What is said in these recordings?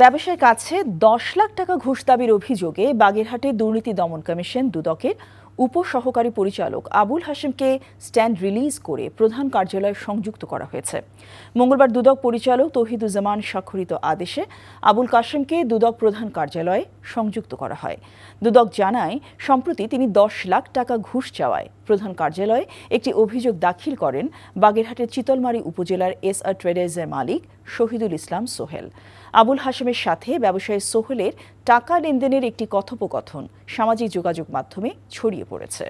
ব্যবসায়ীর কাছে 10 লাখ টাকা ঘুষ দাবির অভিযোগে বাগেরহাটে দুর্নীতি দমন কমিশন দুদকের উপসহকারী পরিচালক আবুল হাশেমকে স্ট্যান্ড রিলিজ করে প্রধান কার্যালয়ে সংযুক্ত করা হয়েছে। মঙ্গলবার দুদক পরিচালক তৌহিদুজ্জামান স্বাক্ষরিত আদেশে আবুল কাশেমকে দুদক প্রধান কার্যালয়ে সংযুক্ত করা হয়। দুদক জানায়, সম্প্রতি তিনি 10 লাখ টাকা ঘুষ চাওয়ায় প্রধান কার্যালয়ে একটি অভিযোগ দাখিল করেন বাগেরহাটের চিতলমারী উপজেলার এসআর ট্রেডার্সের মালিক শহীদুল ইসলাম সোহেল। আবুল হাশেমের সাথে ব্যবসায়ী সোহেলের টাকা লেনদেনের একটি কথোপকথন সামাজিক যোগাযোগ মাধ্যমে ছড়িয়ে পড়েছে।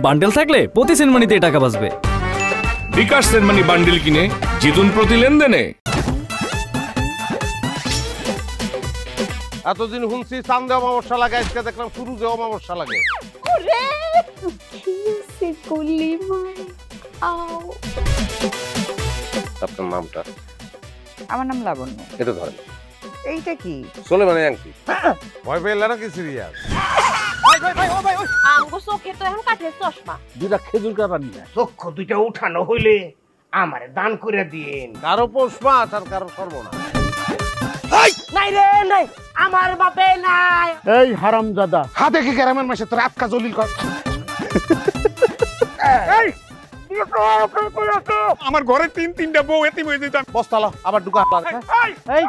বান্ডেল থাকলে প্রতি সেনমানিতে টাকা বাঁচবে। বিকাশ সেনমানি বান্ডেল কিনে জিতুন প্রতি লেনদেনে। এতদিন শুনছি চাঁদে অমাবস্যা লাগে, আজকে দেখলাম সূর্যে অমাবস্যা লাগে। আপনার নামটা? আমার নাম লাবণ্য। এটা ধরেন। এইটা কি? চলে মানে আংটি। ভয় পেলে নাকি সিরিয়াস? আমগো চোখে তো এখন কাঠের চশমা। দুইটা খেজুর কাটা নিয়ে চক্ষু দুইটা উঠানো হইলে আমারে দান করে দিন। কারো পৌষ মাস আর কারো সর্বনাশ। নাই রে নাই, আমার বাপে নাই। এই হারামজাদা, হাতে কি গ্রামের মাসে তোর আটকা জলিল কর। আমার ঘরে তিনটা বউ এতিম হয়ে যেতাম। বস্তালা আবার ঢুকা। এই